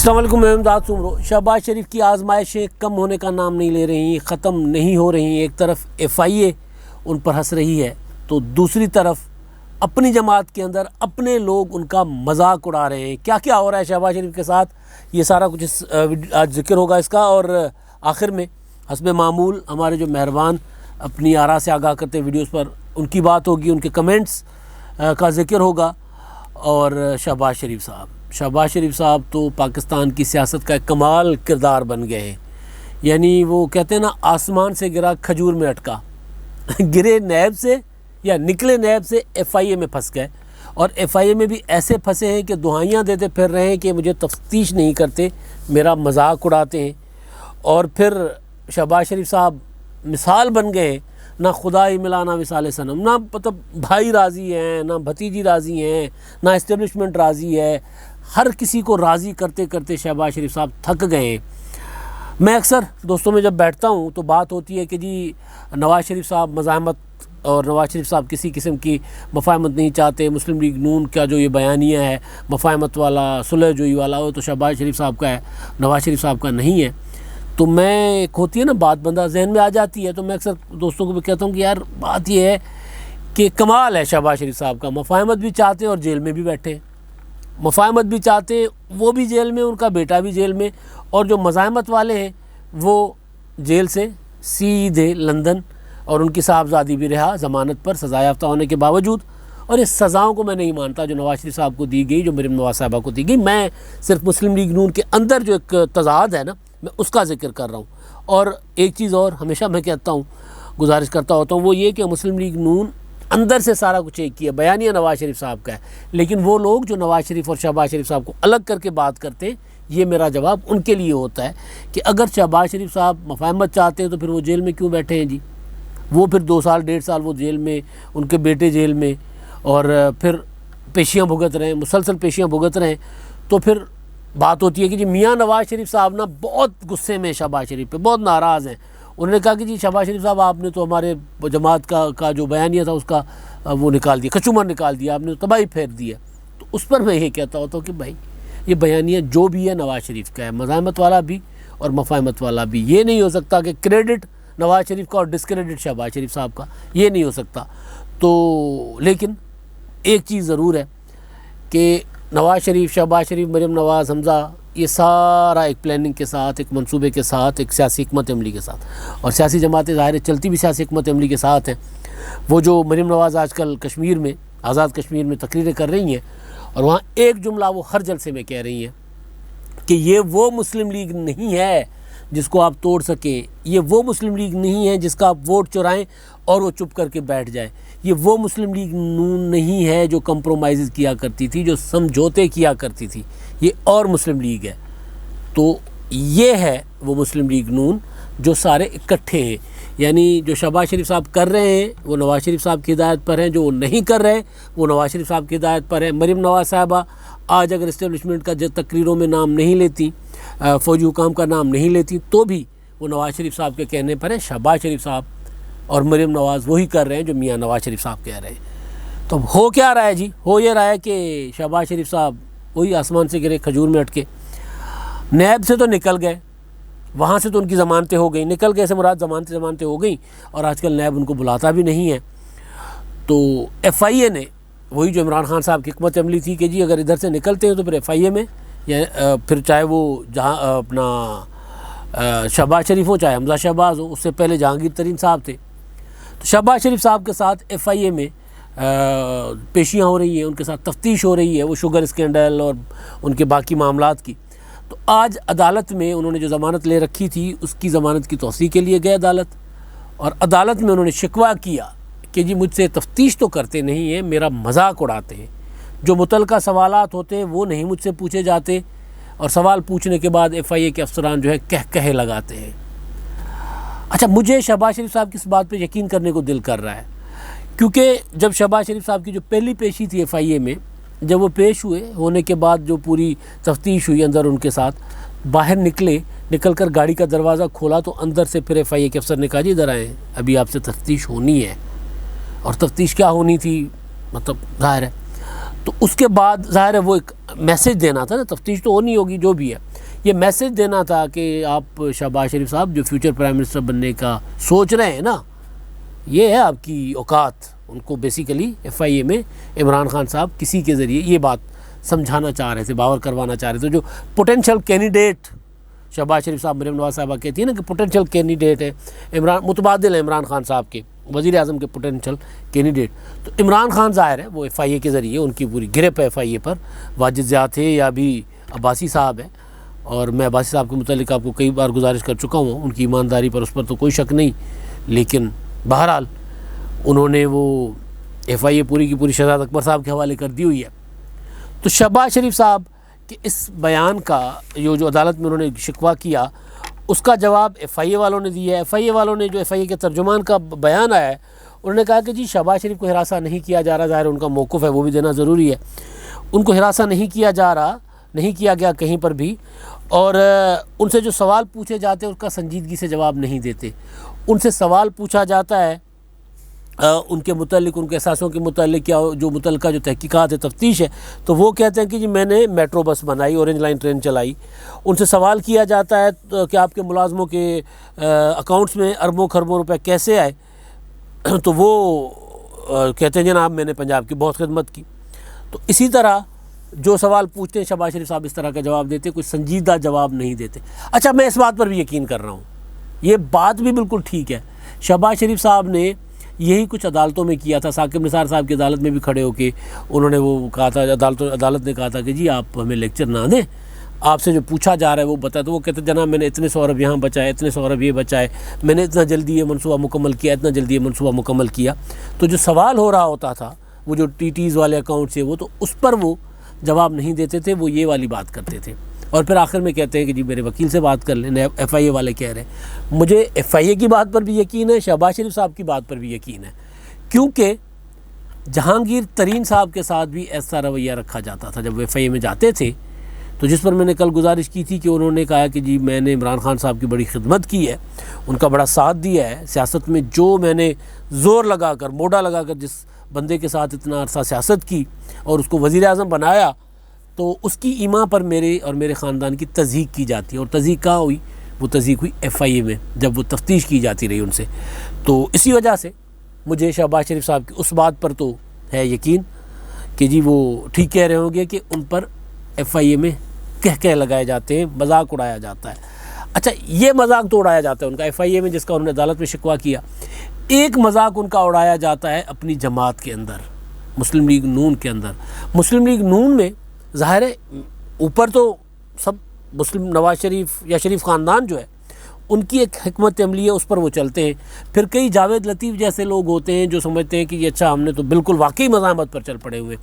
السلام علیکم، میں امداد سمرو۔ شہباز شریف کی آزمائشیں کم ہونے کا نام نہیں لے رہی، ختم نہیں ہو رہی۔ ایک طرف ایف آئی اے ان پر ہنس رہی ہے تو دوسری طرف اپنی جماعت کے اندر اپنے لوگ ان کا مذاق اڑا رہے ہیں۔ کیا کیا ہو رہا ہے شہباز شریف کے ساتھ، یہ سارا کچھ آج ذکر ہوگا اس کا، اور آخر میں حسب معمول ہمارے جو مہربان اپنی آراء سے آگاہ کرتے ہیں ویڈیوز پر، ان کی بات ہوگی، ان کے کمنٹس کا ذکر ہوگا۔ اور شہباز شریف صاحب تو پاکستان کی سیاست کا ایک کمال کردار بن گئے ہیں۔ یعنی وہ کہتے ہیں نا، آسمان سے گرا کھجور میں اٹکا، گرے نیب سے یا نکلے نیب سے ایف آئی اے میں پھنس گئے، اور ایف آئی اے میں بھی ایسے پھنسے ہیں کہ دہائیاں دیتے پھر رہے ہیں کہ مجھے تفتیش نہیں کرتے، میرا مذاق اڑاتے ہیں۔ اور پھر شہباز شریف صاحب مثال بن گئے، نہ خدائی ملا نہ وصال صنم، نہ مطلب بھائی راضی ہیں، نہ بھتیجی راضی ہیں، نہ اسٹیبلشمنٹ راضی ہے، ہر کسی کو راضی کرتے کرتے شہباز شریف صاحب تھک گئے ہیں۔ میں اکثر دوستوں میں جب بیٹھتا ہوں تو بات ہوتی ہے کہ جی نواز شریف صاحب مزاحمت، اور نواز شریف صاحب کسی قسم کی مفاہمت نہیں چاہتے، مسلم لیگ نون کا جو یہ بیانیہ ہے مفاہمت والا، صلح جوئی والا، وہ تو شہباز شریف صاحب کا ہے، نواز شریف صاحب کا نہیں ہے۔ تو میں ایک ہوتی ہے نا بات، بندہ ذہن میں آ جاتی ہے، تو میں اکثر دوستوں کو بھی کہتا ہوں کہ یار بات یہ ہے کہ کمال ہے شہباز شریف صاحب کا، مفاہمت بھی چاہتے ہیں اور جیل میں بھی بیٹھے ہیں، مفاہمت بھی چاہتے ہیں، وہ بھی جیل میں، ان کا بیٹا بھی جیل میں، اور جو مزاحمت والے ہیں وہ جیل سے سیدھے لندن، اور ان کی صاحبزادی بھی رہا ضمانت پر سزا یافتہ ہونے کے باوجود۔ اور اس سزاؤں کو میں نہیں مانتا جو نواز شریف صاحب کو دی گئی، جو مریم نواز صاحبہ کو دی گئی۔ میں صرف مسلم لیگ نون کے اندر جو ایک تضاد ہے نا، میں اس کا ذکر کر رہا ہوں۔ اور ایک چیز اور ہمیشہ میں کہتا ہوں، گزارش کرتا ہوتا ہوں، وہ یہ کہ مسلم لیگ نون اندر سے سارا کچھ ایک کیا، بیانیہ نواز شریف صاحب کا ہے، لیکن وہ لوگ جو نواز شریف اور شہباز شریف صاحب کو الگ کر کے بات کرتے ہیں، یہ میرا جواب ان کے لیے ہوتا ہے کہ اگر شہباز شریف صاحب مفاہمت چاہتے ہیں تو پھر وہ جیل میں کیوں بیٹھے ہیں جی؟ وہ پھر 2 سال 1.5 سال وہ جیل میں، ان کے بیٹے جیل میں، اور پھر پیشیاں بھگت رہے ہیں، مسلسل پیشیاں بھگت رہے ہیں۔ تو پھر بات ہوتی ہے کہ جی میاں نواز شریف صاحب نا بہت غصے میں شہباز شریف پہ، بہت ناراض ہیں۔ انہوں نے کہا کہ جی شہباز شریف صاحب آپ نے تو ہمارے جماعت کا جو بیانیہ تھا اس کا وہ نکال دیا، کچومر نکال دیا، آپ نے تو تباہی پھیر دیا۔ تو اس پر میں یہ کہتا ہوتا ہوں کہ بھائی یہ بیانیہ جو بھی ہے نواز شریف کا ہے، مزاحمت والا بھی اور مفاہمت والا بھی۔ یہ نہیں ہو سکتا کہ کریڈٹ نواز شریف کا اور ڈسکریڈٹ شہباز شریف صاحب کا، یہ نہیں ہو سکتا۔ تو لیکن ایک چیز ضرور ہے کہ نواز شریف، شہباز شریف، مریم نواز، حمزہ، یہ سارا ایک پلاننگ کے ساتھ، ایک منصوبے کے ساتھ، ایک سیاسی حکمت عملی کے ساتھ، اور سیاسی جماعتیں ظاہر چلتی بھی سیاسی حکمت عملی کے ساتھ ہیں۔ وہ جو مریم نواز آج کل کشمیر میں، آزاد کشمیر میں تقریریں کر رہی ہیں، اور وہاں ایک جملہ وہ ہر جلسے میں کہہ رہی ہیں کہ یہ وہ مسلم لیگ نہیں ہے جس کو آپ توڑ سکیں، یہ وہ مسلم لیگ نہیں ہے جس کا آپ ووٹ چرائیں اور وہ چپ کر کے بیٹھ جائے، یہ وہ مسلم لیگ نون نہیں ہے جو کمپرومائز کیا کرتی تھی، جو سمجھوتے کیا کرتی تھی، یہ اور مسلم لیگ ہے۔ تو یہ ہے وہ مسلم لیگ نون جو سارے اکٹھے ہیں۔ یعنی جو شہباز شریف صاحب کر رہے ہیں وہ نواز شریف صاحب کی ہدایت پر ہیں، جو وہ نہیں کر رہے وہ نواز شریف صاحب کی ہدایت پر ہیں۔ مریم نواز صاحبہ آج اگر اسٹیبلشمنٹ کا تقریروں میں نام نہیں لیتی، فوجی حکام کا نام نہیں لیتی، تو بھی وہ نواز شریف صاحب کے کہنے پر ہیں۔ شہباز شریف صاحب اور مریم نواز وہی کر رہے ہیں جو میاں نواز شریف صاحب کہہ رہے ہیں۔ تو ہو کیا رہا ہے جی؟ ہو یہ رہا ہے کہ شہباز شریف صاحب وہی آسمان سے گرے کھجور میں اٹکے، نیب سے تو نکل گئے، وہاں سے تو ان کی ضمانتیں ہو گئیں، نکل گئے سے مراد ضمانتیں ہو گئیں، اور آج کل نیب ان کو بلاتا بھی نہیں ہے۔ تو ایف آئی اے نے، وہی جو عمران خان صاحب کی حکمت عملی تھی کہ جی اگر ادھر سے نکلتے ہیں تو پھر ایف آئی اے میں، یا پھر چاہے وہ جہاں اپنا شہباز شریف ہو چاہے حمزہ شہباز ہو، اس سے پہلے جہانگیر ترین صاحب تھے، تو شہباز شریف صاحب کے ساتھ ایف آئی اے میں پیشیاں ہو رہی ہیں، ان کے ساتھ تفتیش ہو رہی ہے، وہ شوگر اسکینڈل اور ان کے باقی معاملات کی۔ تو آج عدالت میں انہوں نے جو ضمانت لے رکھی تھی، اس کی ضمانت کی توسیع کے لیے گئے عدالت، اور عدالت میں انہوں نے شکوہ کیا کہ جی مجھ سے تفتیش تو کرتے نہیں ہیں، میرا مذاق اڑاتے ہیں، جو متعلقہ سوالات ہوتے ہیں وہ نہیں مجھ سے پوچھے جاتے، اور سوال پوچھنے کے بعد ایف آئی اے کے افسران جو ہے کہے لگاتے ہیں۔ اچھا، مجھے شہباز شریف صاحب کی اس بات پہ یقین کرنے کو دل کر رہا ہے، کیونکہ جب شہباز شریف صاحب کی جو پہلی پیشی تھی ایف آئی اے میں، جب وہ پیش ہونے کے بعد جو پوری تفتیش ہوئی اندر ان کے ساتھ، باہر نکل کر گاڑی کا دروازہ کھولا تو اندر سے پھر ایف آئی اے کے افسر نے کہا جی ادھر آئیں، ابھی آپ سے تفتیش ہونی ہے۔ اور تفتیش کیا ہونی تھی، مطلب ظاہر ہے، تو اس کے بعد ظاہر ہے وہ ایک میسج دینا تھا نا، تفتیش تو ہونی ہوگی جو بھی ہے۔ یہ میسج دینا تھا کہ آپ شہباز شریف صاحب جو فیوچر پرائم منسٹر بننے کا سوچ رہے ہیں نا، یہ ہے آپ کی اوقات. ان کو بیسیکلی FIA میں عمران خان صاحب کسی کے ذریعے یہ بات سمجھانا چاہ رہے تھے، باور کروانا چاہ رہے تھے. جو پوٹینشیل کینڈیڈیٹ شہباز شریف صاحب، مریم نواز صاحبہ کہتی ہے نا کہ پوٹینشیل کینڈیڈیٹ ہے متبادل ہے عمران خان صاحب کے، وزیر اعظم کے پوٹینشیل کینڈیڈیٹ. تو عمران خان ظاہر ہے وہ FIA کے ذریعے، ان کی پوری گرپ ہے FIA پر، واجد زیاد تھے یا بھی عباسی صاحب ہے. اور میں عباسی صاحب کے متعلق آپ کو کئی بار گزارش کر چکا ہوں، ان کی ایمانداری پر، اس پر تو کوئی شک نہیں. لیکن بہرحال انہوں نے وہ FIA پوری کی پوری شہزاد اکبر صاحب کے حوالے کر دی ہوئی ہے. تو شہباز شریف صاحب کے اس بیان کا جو عدالت میں انہوں نے شکوہ کیا، اس کا جواب FIA والوں نے دیا ہے. FIA والوں نے جو FIA کے ترجمان کا بیان آیا ہے، انہوں نے کہا کہ جی شہباز شریف کو ہراساں نہیں کیا جا رہا. ظاہر ان کا موقف ہے، وہ بھی دینا ضروری ہے. ان کو ہراساں نہیں کیا جا رہا، نہیں کیا گیا کہیں پر بھی. اور ان سے جو سوال پوچھے جاتے ہیں اس کا سنجیدگی سے جواب نہیں دیتے. ان سے سوال پوچھا جاتا ہے ان کے متعلق، ان کے احساسوں کے متعلق، یا جو متعلقہ جو تحقیقات ہے، تفتیش ہے، تو وہ کہتے ہیں کہ جی میں نے میٹرو بس بنائی، اورنج لائن ٹرین چلائی. ان سے سوال کیا جاتا ہے کہ آپ کے ملازموں کے اکاؤنٹس میں اربوں خربوں روپے کیسے آئے، تو وہ کہتے ہیں جناب میں نے پنجاب کی بہت خدمت کی. تو اسی طرح جو سوال پوچھتے ہیں شہباز شریف صاحب اس طرح کا جواب دیتے، کوئی سنجیدہ جواب نہیں دیتے. اچھا، میں اس بات پر بھی یقین کر رہا ہوں، یہ بات بھی بالکل ٹھیک ہے. شہباز شریف صاحب نے یہی کچھ عدالتوں میں کیا تھا. ثاقب نثار صاحب کی عدالت میں بھی کھڑے ہو کے انہوں نے وہ کہا تھا، عدالت نے کہا تھا کہ جی آپ ہمیں لیکچر نہ دیں، آپ سے جو پوچھا جا رہا ہے وہ بتائے. تو وہ کہتے جناب میں نے اتنے 100 ارب یہاں بچائے، اتنے 100 ارب یہ بچائے، میں نے اتنا جلدی یہ منصوبہ مکمل کیا، اتنا جلدی یہ منصوبہ مکمل کیا. تو جو سوال ہو رہا ہوتا تھا، وہ جو TTs والے اکاؤنٹ سے، وہ تو اس پر وہ جواب نہیں دیتے تھے، وہ یہ والی بات کرتے تھے. اور پھر آخر میں کہتے ہیں کہ جی میرے وکیل سے بات کر لیں. FIA والے کہہ رہے ہیں. مجھے FIA کی بات پر بھی یقین ہے، شہباز شریف صاحب کی بات پر بھی یقین ہے، کیونکہ جہانگیر ترین صاحب کے ساتھ بھی ایسا رویہ رکھا جاتا تھا جب وہ FIA میں جاتے تھے. تو جس پر میں نے کل گزارش کی تھی کہ انہوں نے کہا کہ جی میں نے عمران خان صاحب کی بڑی خدمت کی ہے، ان کا بڑا ساتھ دیا ہے سیاست میں. جو میں نے زور لگا کر، موڈا لگا کر جس بندے کے ساتھ اتنا عرصہ سیاست کی اور اس کو وزیر اعظم بنایا، تو اس کی ایما پر میرے اور میرے خاندان کی تضحیق کی جاتی ہے. اور تضحیق کہاں ہوئی؟ وہ تضحیق ہوئی FIA میں، جب وہ تفتیش کی جاتی رہی ان سے. تو اسی وجہ سے مجھے شہباز شریف صاحب کی اس بات پر تو ہے یقین کہ جی وہ ٹھیک کہہ رہے ہوں گے کہ ان پر FIA میں کہہ لگائے جاتے ہیں، مذاق اڑایا جاتا ہے. اچھا، یہ مذاق تو اڑایا جاتا ہے ان کا FIA میں، جس کا انہوں نے عدالت میں شکوہ کیا. ایک مذاق ان کا اڑایا جاتا ہے اپنی جماعت کے اندر، مسلم لیگ نون کے اندر. مسلم لیگ نون میں ظاہر ہے اوپر تو سب مسلم، نواز شریف یا شریف خاندان جو ہے ان کی ایک حکمت عملی ہے، اس پر وہ چلتے ہیں. پھر کئی جاوید لطیف جیسے لوگ ہوتے ہیں جو سمجھتے ہیں کہ یہ اچھا ہم نے تو بالکل واقعی مزاحمت پر چل پڑے ہوئے،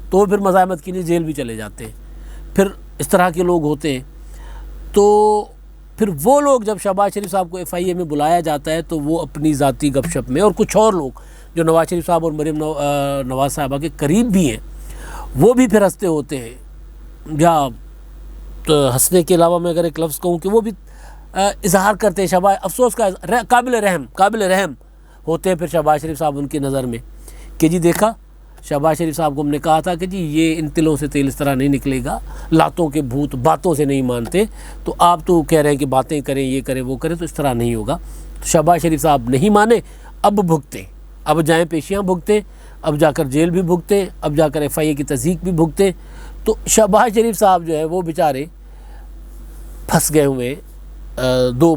تو پھر مزاحمت کے لیے جیل بھی چلے جاتے ہیں. پھر اس طرح کے لوگ ہوتے ہیں. تو پھر وہ لوگ جب شہباز شریف صاحب کو FIA میں بلایا جاتا ہے تو وہ اپنی ذاتی گپ شپ میں، اور کچھ اور لوگ جو نواز شریف صاحب اور مریم نواز صاحبہ کے قریب بھی ہیں، وہ بھی پھر ہنستے ہوتے ہیں. یا ہنسنے کے علاوہ میں اگر ایک لفظ کہوں کہ وہ بھی اظہار کرتے ہیں شہباز، افسوس کا قابل رحم ہوتے ہیں پھر شہباز شریف صاحب ان کی نظر میں کہ جی دیکھا شہباز شریف صاحب کو ہم نے کہا تھا کہ جی یہ ان تلوں سے تیل اس طرح نہیں نکلے گا، لاتوں کے بھوت باتوں سے نہیں مانتے، تو آپ تو کہہ رہے ہیں کہ باتیں کریں، یہ کریں وہ کریں، تو اس طرح نہیں ہوگا. تو شہباز شریف صاحب نہیں مانے، اب بھگتے، اب جائیں پیشیاں بھگتے، اب جا کر جیل بھی بھگتے، اب جا کر FIA کی تصدیق بھی بھگتے. تو شہباز شریف صاحب جو ہے وہ بیچارے پھنس گئے ہوئے دو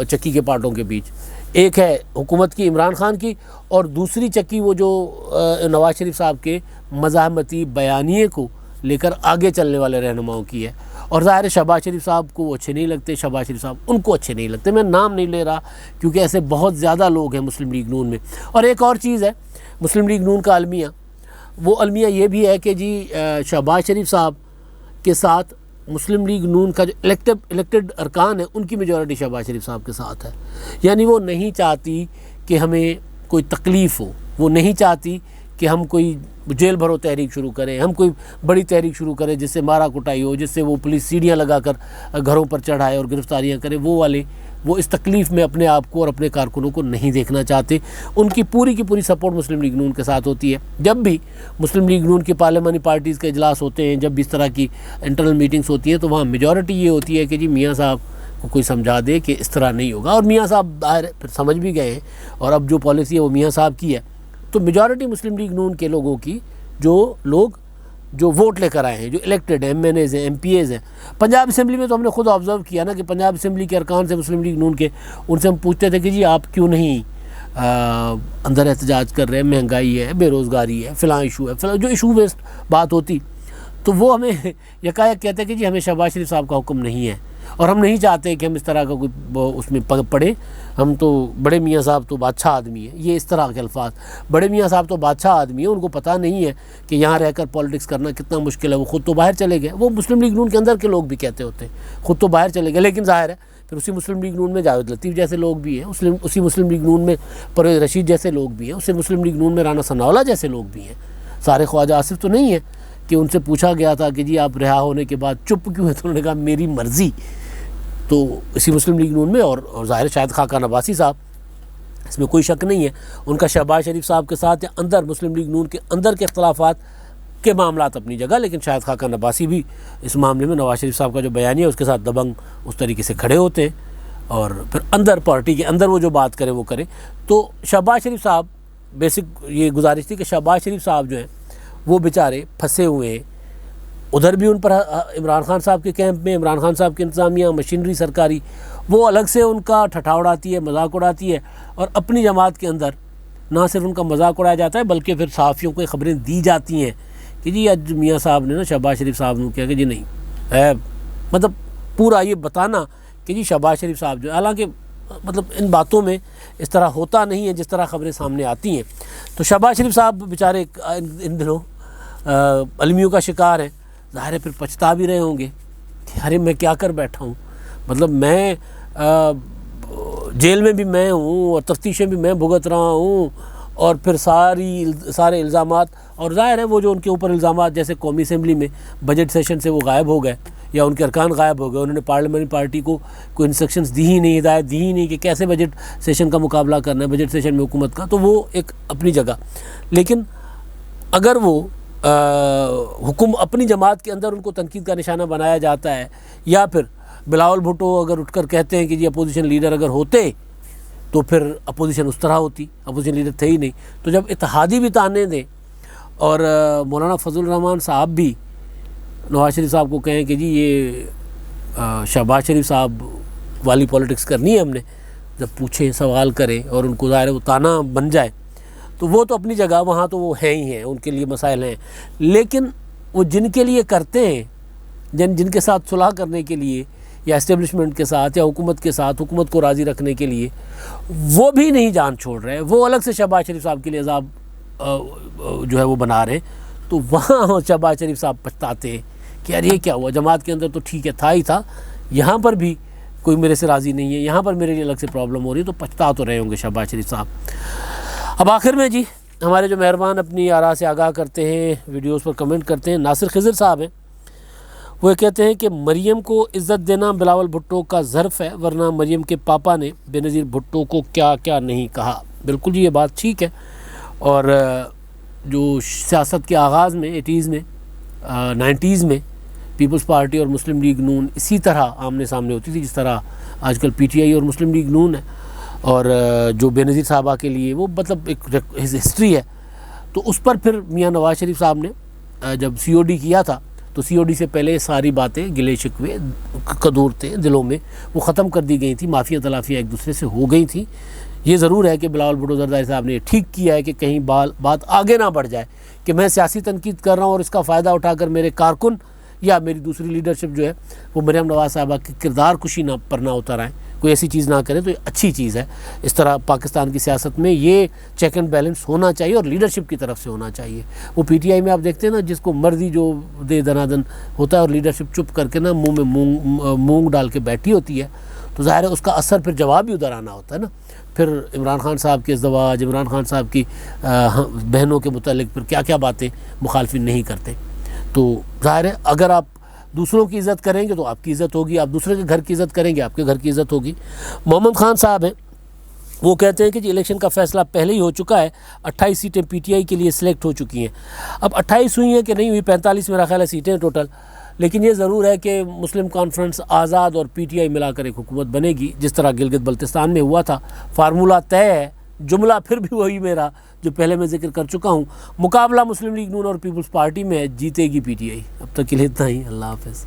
چکی کے پارٹوں کے بیچ. ایک ہے حکومت کی، عمران خان کی، اور دوسری چکی وہ جو نواز شریف صاحب کے مزاحمتی بیانیے کو لے کر آگے چلنے والے رہنماؤں کی ہے. اور ظاہر ہے شہباز شریف صاحب کو وہ اچھے نہیں لگتے، شہباز شریف صاحب ان کو اچھے نہیں لگتے. میں نام نہیں لے رہا کیونکہ ایسے بہت زیادہ لوگ ہیں مسلم لیگ نون میں. اور ایک اور چیز ہے مسلم لیگ نون کا المیہ، وہ المیہ یہ بھی ہے کہ جی شہباز شریف صاحب کے ساتھ مسلم لیگ نون کا جو الیکٹڈ ارکان ہے ان کی میجورٹی شہباز شریف صاحب کے ساتھ ہے. یعنی وہ نہیں چاہتی کہ ہمیں کوئی تکلیف ہو، وہ نہیں چاہتی کہ ہم کوئی جیل بھرو تحریک شروع کریں، ہم کوئی بڑی تحریک شروع کریں جس سے مارا کٹائی ہو، جس سے وہ پولیس سیڑھیاں لگا کر گھروں پر چڑھائے اور گرفتاریاں کرے. وہ والے وہ اس تکلیف میں اپنے آپ کو اور اپنے کارکنوں کو نہیں دیکھنا چاہتے. ان کی پوری سپورٹ مسلم لیگ نون کے ساتھ ہوتی ہے. جب بھی مسلم لیگ نون کی پارلیمانی پارٹیز کے اجلاس ہوتے ہیں, جب بھی اس طرح کی انٹرنل میٹنگز ہوتی ہیں, تو وہاں میجورٹی یہ ہوتی ہے کہ جی میاں صاحب کو کوئی سمجھا دے کہ اس طرح نہیں ہوگا. اور میاں صاحب ظاہر پھر سمجھ بھی گئے ہیں, اور اب جو پالیسی ہے وہ میاں صاحب کی ہے. تو میجورٹی مسلم لیگ نون کے لوگوں کی, جو لوگ جو ووٹ لے کر آئے ہیں, جو الیکٹڈ ہیں, ایم این ایز ہیں, ایم پی ایز ہیں. پنجاب اسمبلی میں تو ہم نے خود آبزرو کیا نا کہ پنجاب اسمبلی کے ارکان سے مسلم لیگ نون کے, ان سے ہم پوچھتے تھے کہ جی آپ کیوں نہیں اندر احتجاج کر رہے ہیں, مہنگائی ہے, بے روزگاری ہے, فلاں ایشو ہے, فلاں جو ایشو بیسڈ بات ہوتی, تو وہ ہمیں یکایک کہتے ہیں کہ جی ہمیں شہباز شریف صاحب کا حکم نہیں ہے, اور ہم نہیں چاہتے کہ ہم اس طرح کا کوئی اس میں پڑھیں. ہم تو بڑے میاں صاحب تو بادشاہ آدمی ہیں, یہ اس طرح کے الفاظ. بڑے میاں صاحب تو بادشاہ آدمی ہیں, ان کو پتہ نہیں ہے کہ یہاں رہ کر پالیٹکس کرنا کتنا مشکل ہے. وہ خود تو باہر چلے گئے. وہ مسلم لیگ نون کے اندر کے لوگ بھی کہتے ہوتے ہیں خود تو باہر چلے گئے, لیکن ظاہر ہے پھر اسی مسلم لیگ نون میں جاوید لطیف جیسے لوگ بھی ہیں, اسی مسلم لیگ نون میں پرویز رشید جیسے لوگ بھی ہیں, اسی مسلم لیگ نون میں رانا ثناءاللہ جیسے لوگ بھی ہیں. سارے خواجہ آصف تو نہیں ہیں کہ ان سے پوچھا گیا تھا کہ جی آپ رہا ہونے کے بعد چپ کیوں ہیں, تو انہوں نے کہا میری مرضی. تو اسی مسلم لیگ نون میں, اور ظاہر شاہد خاقان عباسی صاحب, اس میں کوئی شک نہیں ہے, ان کا شہباز شریف صاحب کے ساتھ یا اندر مسلم لیگ نون کے اندر کے اختلافات کے معاملات اپنی جگہ, لیکن شاہد خاقان عباسی بھی اس معاملے میں نواز شریف صاحب کا جو بیانیہ ہے اس کے ساتھ دبنگ اس طریقے سے کھڑے ہوتے ہیں, اور پھر اندر پارٹی کے اندر وہ جو بات کرے وہ کرے. تو شہباز شریف صاحب, بیسک یہ گزارش تھی کہ شہباز شریف صاحب جو ہیں وہ بیچارے پھنسے ہوئے ہیں. ادھر بھی ان پر عمران خان صاحب کے کیمپ میں, عمران خان صاحب کی انتظامیہ, مشینری سرکاری, وہ الگ سے ان کا ٹھٹھا اڑاتی ہے, مذاق اڑاتی ہے. اور اپنی جماعت کے اندر نہ صرف ان کا مذاق اڑایا جاتا ہے, بلکہ پھر صحافیوں کو خبریں دی جاتی ہیں کہ جی آج میاں صاحب نے نا شہباز شریف صاحب نے کہا کہ جی نہیں ہے, مطلب پورا یہ بتانا کہ جی شہباز شریف صاحب جو, حالانکہ مطلب ان باتوں میں اس طرح ہوتا نہیں ہے جس طرح خبریں سامنے آتی ہیں. تو شہباز شریف صاحب بیچارے ان دنوں المیوں کا شکار ہیں. ظاہر ہے پھر پچھتا بھی رہے ہوں گے کہ ارے میں کیا کر بیٹھا ہوں, مطلب میں جیل میں بھی میں ہوں, اور تفتیشیں بھی میں بھگت رہا ہوں, اور پھر سارے الزامات, اور ظاہر ہے وہ جو ان کے اوپر الزامات, جیسے قومی اسمبلی میں بجٹ سیشن سے وہ غائب ہو گئے, یا ان کے ارکان غائب ہو گئے, انہوں نے پارلیمنٹ پارٹی کو کوئی انسٹرکشنز دی ہی نہیں, ہدایت دی ہی نہیں کہ کیسے بجٹ سیشن کا مقابلہ کرنا ہے, بجٹ سیشن میں حکومت کا. تو وہ ایک اپنی جگہ, لیکن اگر وہ حکم اپنی جماعت کے اندر ان کو تنقید کا نشانہ بنایا جاتا ہے, یا پھر بلاول بھٹو اگر اٹھ کر کہتے ہیں کہ جی اپوزیشن لیڈر اگر ہوتے تو پھر اپوزیشن اس طرح ہوتی, اپوزیشن لیڈر تھے ہی نہیں. تو جب اتحادی بھی تانے دیں, اور مولانا فضل الرحمان صاحب بھی نواز شریف صاحب کو کہیں کہ جی یہ شہباز شریف صاحب والی پولیٹکس کرنی ہے ہم نے, جب پوچھیں سوال کریں اور ان کو ظاہر وہ تانا بن جائے, تو وہ تو اپنی جگہ وہاں تو وہ ہیں ہی ہیں, ان کے لیے مسائل ہیں. لیکن وہ جن کے لیے کرتے ہیں, جن کے ساتھ صلح کرنے کے لیے, یا اسٹیبلشمنٹ کے ساتھ, یا حکومت کے ساتھ, حکومت کو راضی رکھنے کے لیے, وہ بھی نہیں جان چھوڑ رہے, وہ الگ سے شہباز شریف صاحب کے لیے عذاب جو ہے وہ بنا رہے ہیں. تو وہاں شہباز شریف صاحب پچھتاتے ہیں کہ یار یہ کیا ہوا, جماعت کے اندر تو ٹھیک ہے, تھا ہی تھا, یہاں پر بھی کوئی میرے سے راضی نہیں ہے, یہاں پر میرے لیے الگ سے پرابلم ہو رہی ہے. تو پچھتا تو رہے ہوں گے شہباز شریف صاحب. اب آخر میں جی ہمارے جو مہربان اپنی آراء سے آگاہ کرتے ہیں, ویڈیوز پر کمنٹ کرتے ہیں, ناصر خضر صاحب ہیں. وہ کہتے ہیں کہ مریم کو عزت دینا بلاول بھٹو کا ظرف ہے, ورنہ مریم کے پاپا نے بے نظیر بھٹو کو کیا کیا نہیں کہا. بالکل جی یہ بات ٹھیک ہے. اور جو سیاست کے آغاز میں 80s میں 90s میں پیپلز پارٹی اور مسلم لیگ نون اسی طرح آمنے سامنے ہوتی تھی جس طرح آج کل پی ٹی آئی اور مسلم لیگ نون ہے. اور جو بے نظیر صاحبہ کے لیے وہ مطلب ایک ہسٹری ہے. تو اس پر پھر میاں نواز شریف صاحب نے جب سی او ڈی کیا تھا, تو سی او ڈی سے پہلے ساری باتیں, گلے شکوے, قدورتیں دلوں میں وہ ختم کر دی گئی تھیں, معافیاں تلافیاں ایک دوسرے سے ہو گئی تھیں. یہ ضرور ہے کہ بلاول بھٹو زرداری صاحب نے ٹھیک کیا ہے کہ کہیں بات آگے نہ بڑھ جائے کہ میں سیاسی تنقید کر رہا ہوں اور اس کا فائدہ اٹھا کر میرے کارکن یا میری دوسری لیڈرشپ جو ہے وہ مریم نواز صاحبہ کی کردار کشی پر نہ اتر آئیں, کوئی ایسی چیز نہ کریں. تو یہ اچھی چیز ہے. اس طرح پاکستان کی سیاست میں یہ چیک اینڈ بیلنس ہونا چاہیے, اور لیڈرشپ کی طرف سے ہونا چاہیے. وہ پی ٹی آئی میں آپ دیکھتے ہیں نا, جس کو مرضی جو دے دنادن ہوتا ہے, اور لیڈرشپ چپ کر کے نا منہ میں مونگ ڈال کے بیٹھی ہوتی ہے, تو ظاہر ہے اس کا اثر پھر جواب بھی ادھر آنا ہوتا ہے نا. پھر عمران خان صاحب کے ازدواج, عمران خان صاحب کی بہنوں کے متعلق پھر کیا کیا باتیں مخالفین نہیں کرتے. تو ظاہر ہے اگر آپ دوسروں کی عزت کریں گے تو آپ کی عزت ہوگی, آپ دوسرے کے گھر کی عزت کریں گے آپ کے گھر کی عزت ہوگی. محمد خان صاحب ہیں, وہ کہتے ہیں کہ جی الیکشن کا فیصلہ پہلے ہی ہو چکا ہے, 28 سیٹیں پی ٹی آئی کے لیے سلیکٹ ہو چکی ہیں. اب 28 ہوئی ہیں کہ نہیں ہوئی, 45 میرا خیال ہے سیٹیں ٹوٹل, لیکن یہ ضرور ہے کہ مسلم کانفرنس, آزاد اور پی ٹی آئی ملا کر ایک حکومت بنے گی, جس طرح گلگت بلتستان میں ہوا تھا. فارمولہ طے ہے, جملہ پھر بھی وہی میرا جو پہلے میں ذکر کر چکا ہوں, مقابلہ مسلم لیگ نون اور پیپلز پارٹی میں ہے, جیتے گی پی ٹی آئی. اب تک کے لیے اتنا ہی, اللہ حافظ.